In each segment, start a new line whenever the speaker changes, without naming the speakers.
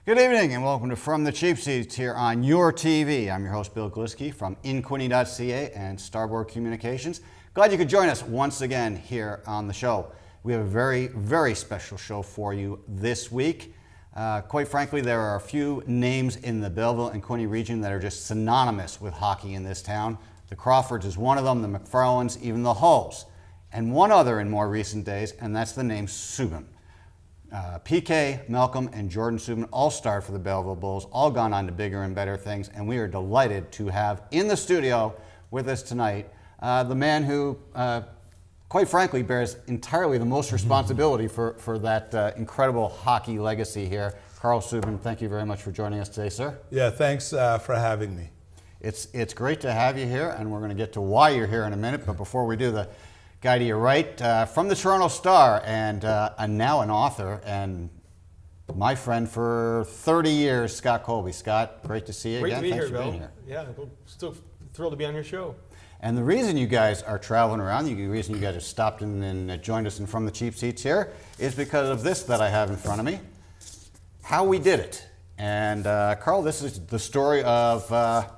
Good evening and welcome to From the Cheap Seats here on YourTV. I'm your host Bill Gliski from inquinny.ca and Starboard Communications. Glad you could join us once again here on the show. We have a very, very special show for you this week. Quite frankly, there are a few names in the Belleville and Quinny region that are just synonymous with hockey in this town. The Crawfords is one of them, the McFarlanes, even the Hulls. And one other in more recent days, and that's the name Subban. PK, Malcolm, and Jordan Subban all starred for the Belleville Bulls, all gone on to bigger and better things, and we are delighted to have in the studio with us tonight the man who, quite frankly, bears entirely the most responsibility for that incredible hockey legacy here. Karl Subban, thank you very much for joining us today, sir.
Yeah, thanks for having me.
It's great to have you here, and we're going to get to why you're here in a minute, but before we do, the guy to your right, from the Toronto Star, and now an author, and my friend for 30 years, Scott Colby. Scott, great to see you again.
Great to be
Thanks
here,
for being
Bill.
here.
Yeah, we're still thrilled to be on your show.
And the reason you guys are traveling around, the reason you guys have stopped in and joined us in From the Cheap Seats here, is because of this that I have in front of me, How We Did It. And Karl, this is the story of the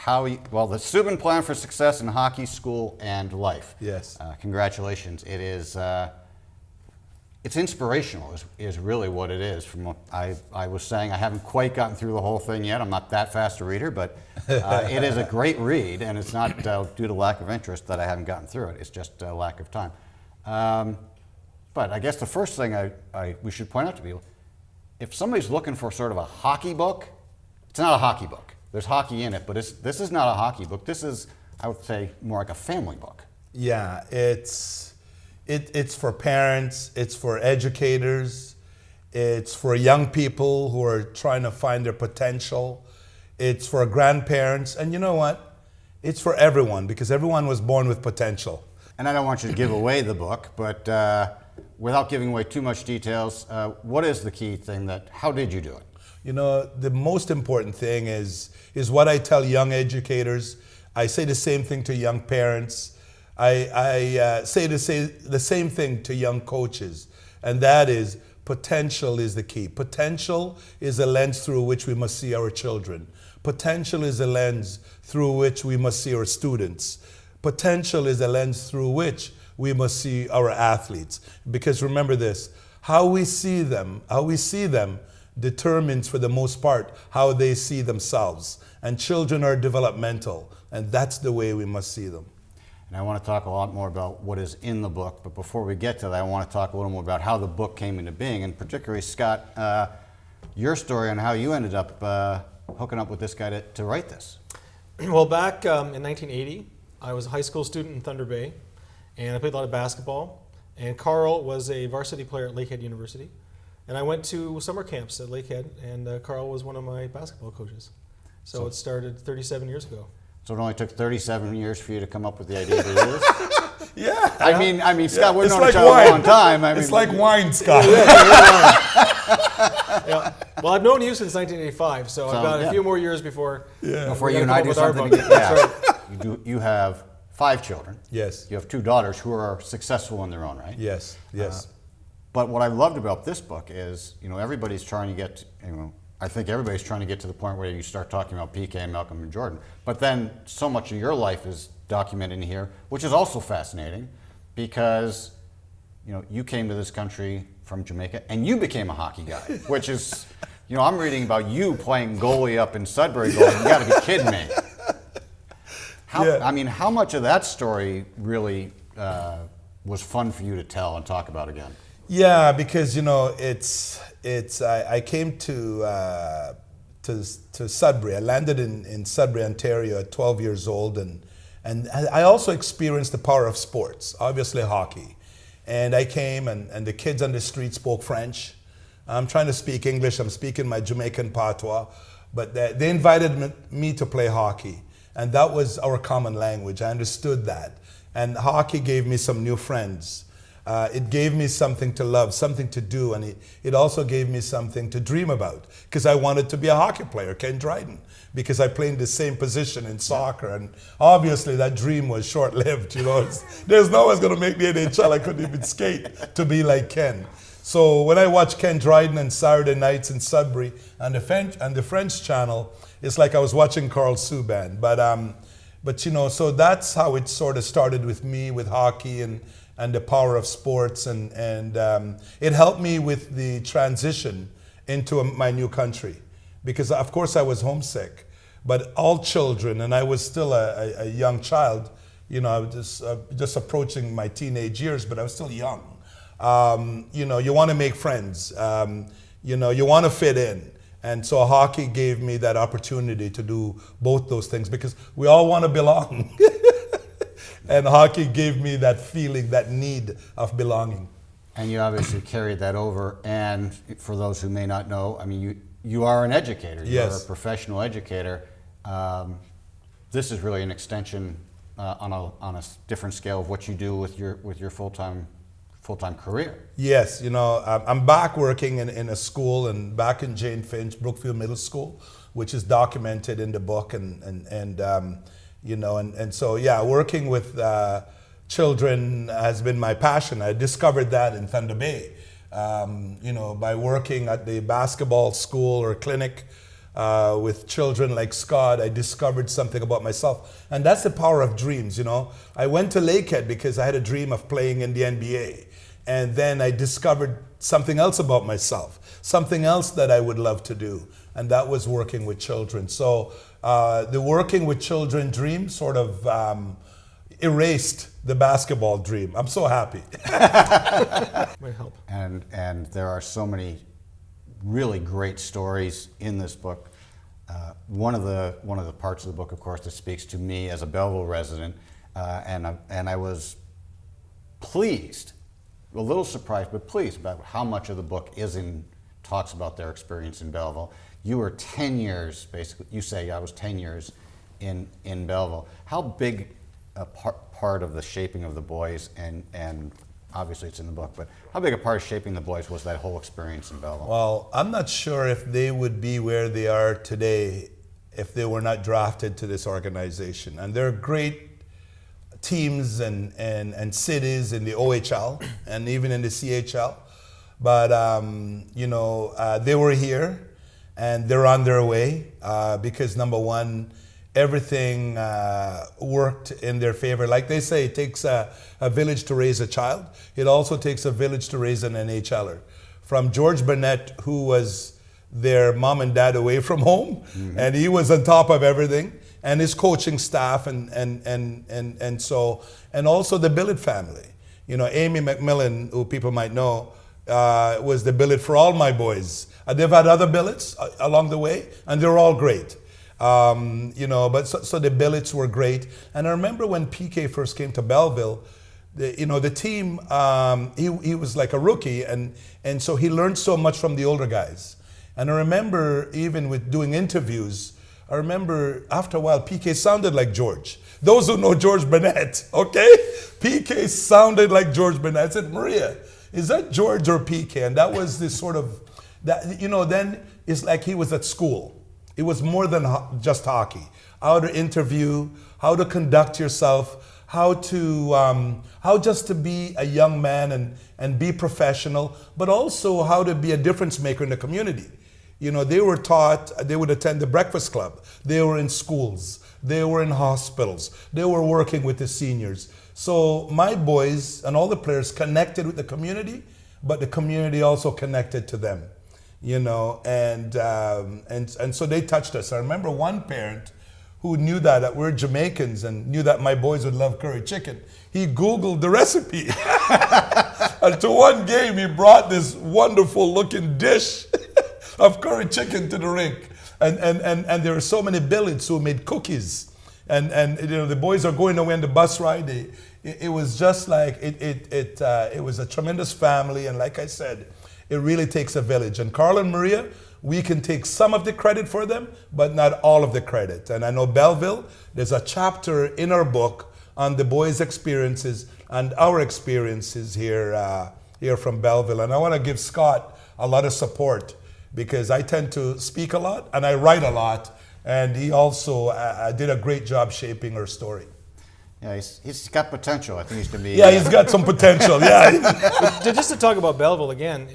Subban plan for success in hockey, school, and life.
Yes.
Congratulations. It is, it's inspirational is really what it is. From what I was saying, I haven't quite gotten through the whole thing yet. I'm not that fast a reader, but it is a great read, and it's not due to lack of interest that I haven't gotten through it. It's just a lack of time. But I guess the first thing we should point out to people, if somebody's looking for sort of a hockey book, it's not a hockey book. There's hockey in it, but this is not a hockey book. This is, I would say, more like a family book.
Yeah, it's for parents, it's for educators, it's for young people who are trying to find their potential, it's for grandparents, and you know what? It's for everyone, because everyone was born with potential.
And I don't want you to give away the book, but without giving away too much details, what is the key thing how did you do it?
You know, the most important thing is what I tell young educators. I say the same thing to young parents. I say the same thing to young coaches, and that is potential is the key. Potential is a lens through which we must see our children. Potential is a lens through which we must see our students. Potential is a lens through which we must see our athletes. Because remember this, how we see them determines for the most part how they see themselves. And children are developmental, and that's the way we must see them.
And I want to talk a lot more about what is in the book, but before we get to that, I want to talk a little more about how the book came into being, and particularly, Scott, your story on how you ended up hooking up with this guy to write this.
Well, back in 1980, I was a high school student in Thunder Bay, and I played a lot of basketball, and Karl was a varsity player at Lakehead University. And I went to summer camps at Lakehead, and Karl was one of my basketball coaches. So it started 37 years ago.
So it only took 37 years for you to come up with the idea to do this?
Yeah.
I mean, Scott, we've
it's
known
like
each other
wine.
a long time.
It's like wine, Scott.
Yeah. Well, I've known you since 1985, so I've got a few more years before
you
we
and I do
come up with
something.
our book. That's right.
You have 5 children.
Yes.
You have 2 daughters who are successful in their own right.
Yes, yes.
But what I loved about this book is, everybody's trying to get, I think everybody's trying to get to the point where you start talking about PK and Malcolm and Jordan. But then so much of your life is documented in here, which is also fascinating because, you came to this country from Jamaica and you became a hockey guy, which is, I'm reading about you playing goalie up in Sudbury going, you gotta be kidding me. How much of that story really was fun for you to tell and talk about again?
Yeah, because I came to Sudbury. I landed in Sudbury, Ontario at 12 years old, and I also experienced the power of sports, obviously hockey. And I came, and the kids on the street spoke French. I'm trying to speak English. I'm speaking my Jamaican patois, but they invited me to play hockey, and that was our common language. I understood that, and hockey gave me some new friends. It gave me something to love, something to do, and it also gave me something to dream about, because I wanted to be a hockey player, Ken Dryden, because I played the same position in soccer, and obviously that dream was short-lived. There's no one's going to make the NHL. I couldn't even skate to be like Ken. So when I watch Ken Dryden on Saturday nights in Sudbury and the French channel, it's like I was watching Karl Subban. But you know, so that's how it sort of started with me, with hockey and the power of sports, and it helped me with the transition into my new country, because of course I was homesick, but all children, and I was still a young child, you know, I was just approaching my teenage years, but I was still young. You know, you want to make friends, you know, you want to fit in. And so hockey gave me that opportunity to do both those things, because we all want to belong. And hockey gave me that feeling, that need of belonging.
And you obviously carried that over. And for those who may not know, I mean, you are an educator. You are a professional educator. This is really an extension on a different scale of what you do with your full-time career.
Yes, you know, I'm back working in a school, and back in Jane Finch, Brookfield Middle School, which is documented in the book, and you know, and so yeah, working with children has been my passion. I discovered that in Thunder Bay, you know, by working at the basketball school or clinic with children like Scott. I discovered something about myself, and that's the power of dreams. You know, I went to Lakehead because I had a dream of playing in the NBA. And then I discovered something else about myself, something else that I would love to do, and that was working with children. So the working with children dream sort of erased the basketball dream. I'm so happy.
Might help.
And there are so many really great stories in this book. One of the parts of the book, of course, that speaks to me as a Belleville resident, and I was pleased, a little surprised, but pleased about how much of the book talks about their experience in Belleville. You were 10 years, basically. You say I was 10 years in Belleville. How big a part of the shaping of the boys, and obviously it's in the book, but how big a part of shaping the boys was that whole experience in Belleville?
Well, I'm not sure if they would be where they are today if they were not drafted to this organization. And they're great teams and cities in the OHL and even in the CHL, but you know, they were here and they're on their way because number one, everything worked in their favor. Like they say, it takes a village to raise a child. It also takes a village to raise an NHLer. From George Burnett, who was their mom and dad away from home, and he was on top of everything, and his coaching staff, and so, and also the Billett family. You know, Amy McMillan, who people might know, was the billet for all my boys. They've had other billets along the way, and they're all great. You know, but so the billets were great. And I remember when PK first came to Belleville, the team, he was like a rookie, and so he learned so much from the older guys. And I remember even with doing interviews, I remember after a while, PK sounded like George. Those who know George Burnett, okay? PK sounded like George Burnett. I said, Maria, is that George or PK? And that was this sort of, that, you know, then it's like he was at school. It was more than just hockey. How to interview, how to conduct yourself, how just to be a young man and be professional, but also how to be a difference maker in the community. You know, they were taught, they would attend the breakfast club. They were in schools. They were in hospitals. They were working with the seniors. So my boys and all the players connected with the community, but the community also connected to them. You know, and so they touched us. I remember one parent who knew that we're Jamaicans and knew that my boys would love curry chicken. He Googled the recipe. And to one game, he brought this wonderful looking dish of curry chicken to the rink. And there were so many billets who made cookies. And you know, the boys are going away on the bus ride. It was just like, it was a tremendous family. And like I said, it really takes a village. And Karl and Maria, we can take some of the credit for them, but not all of the credit. And I know Belleville, there's a chapter in our book on the boys' experiences and our experiences here from Belleville. And I want to give Scott a lot of support because I tend to speak a lot and I write a lot. And he also did a great job shaping our story.
Yeah, he's got potential. I think he's going to be.
Yeah, he's got some potential. Yeah.
Just to talk about Belleville again,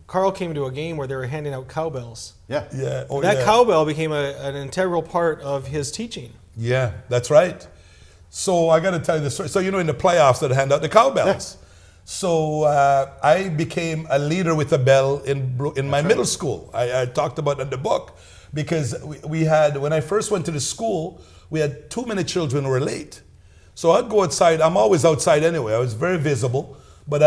Karl came to a game where they were handing out cowbells.
Yeah.
Yeah. Oh,
That
yeah.
cowbell became an integral part of his teaching.
Yeah, that's right. So I got to tell you the story. So, in the playoffs, they'd hand out the cowbells. So I became a leader with a bell in my middle school. I talked about it in the book because we had, when I first went to the school, we had too many children who were late. So I'd go outside. I'm always outside anyway. I was very visible. But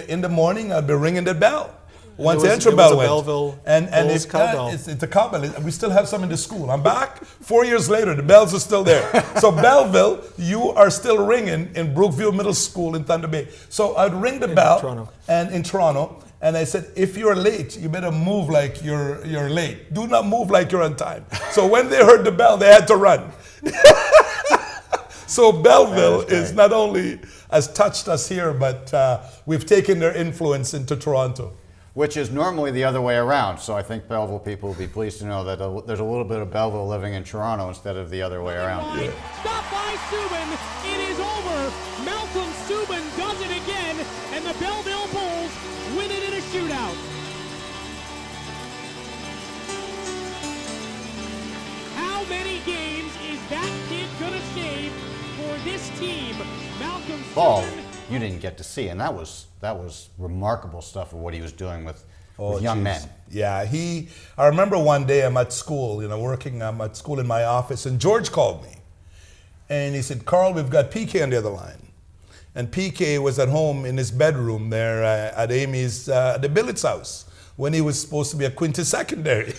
in the morning, I'd be ringing the bell. Once the entry bell went.
Belleville
And
Bulls cowbell.
it's a cowbell. We still have some in the school. I'm back 4 years later. The bells are still there. So Belleville, you are still ringing in Brookview Middle School in Thunder Bay. So I'd ring the bell
Toronto.
and in Toronto, and I said, if you're late, you better move like you're late. Do not move like you're on time. So when they heard the bell, they had to run. So Belleville is not only has touched us here, but we've taken their influence into Toronto.
Which is normally the other way around. So I think Belleville people will be pleased to know that there's a little bit of Belleville living in Toronto instead of the other way around.
Wide. Stop by Subban. It is over. Malcolm Subban does it again, and the Belleville Bulls win it in a shootout. How many games is that kid gonna save for this team? Malcolm
Ball,
Subban.
you didn't get to see, and that was remarkable stuff of what he was doing with
Oh,
young
geez.
men.
Yeah, I remember one day I'm at school, I'm at school in my office, and George called me. And he said, Karl, we've got PK on the other line. And PK was at home in his bedroom there at Amy's, the Billett's house, when he was supposed to be at Quintus Secondary.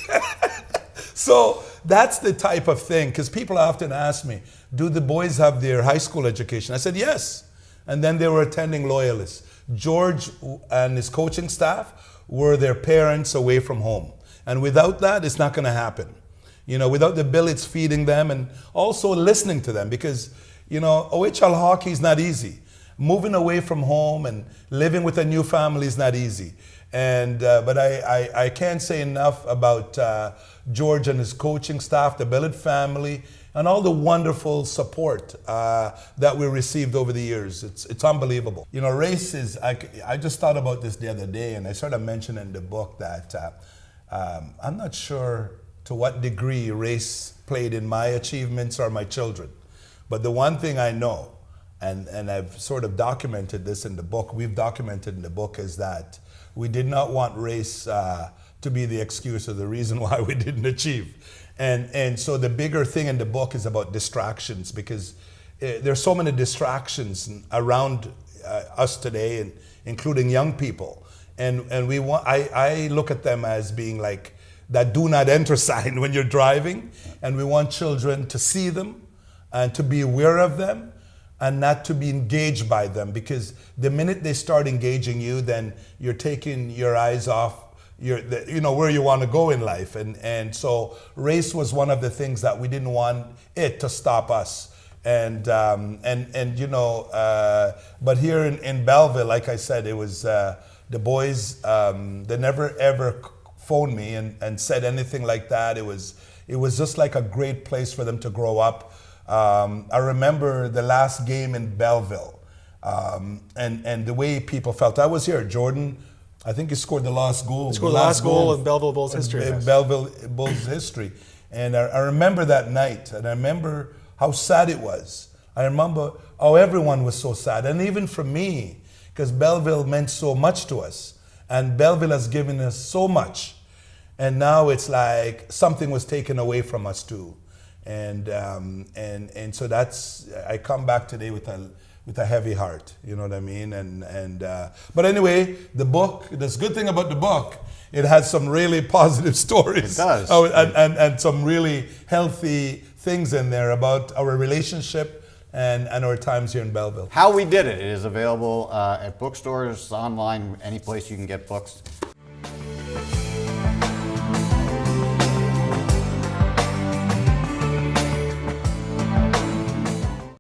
So that's the type of thing, because people often ask me, do the boys have their high school education? I said, yes. And then they were attending Loyalists. George and his coaching staff were their parents away from home. And without that, it's not going to happen. Without the Billets feeding them and also listening to them, because, OHL hockey is not easy. Moving away from home and living with a new family is not easy. And but I can't say enough about George and his coaching staff, the Billet family, and all the wonderful support that we received over the years. It's unbelievable. Race is, I just thought about this the other day, and I sort of mentioned in the book that I'm not sure to what degree race played in my achievements or my children. But the one thing I know, and I've sort of documented this in the book, we've documented in the book, is that we did not want race to be the excuse or the reason why we didn't achieve. And so the bigger thing in the book is about distractions, because there's so many distractions around us today, and including young people. And I look at them as being like that do not enter sign when you're driving, and we want children to see them and to be aware of them and not to be engaged by them, because the minute they start engaging you, then you're taking your eyes off where you want to go in life. And so race was one of the things that we didn't want it to stop us. But here in Belleville, like I said, it was the boys, they never ever phoned me and said anything like that. It was just like a great place for them to grow up. I remember the last game in Belleville, and the way people felt. I was here. Jordan, I think he scored the last goal.
He scored the last goal in Belleville Bulls history.
In Belleville Bulls history. And I remember that night, and I remember how sad it was. I remember how everyone was so sad, and even for me, because Belleville meant so much to us, and Belleville has given us so much, and now it's like something was taken away from us too. And so that's, I come back today with a heavy heart, you know what I mean? But anyway, the book, the good thing about the book, it has some really positive stories.
It does.
And some really healthy things in there about our relationship and our times here in Belleville.
How We Did It is available at bookstores, online, any place you can get books.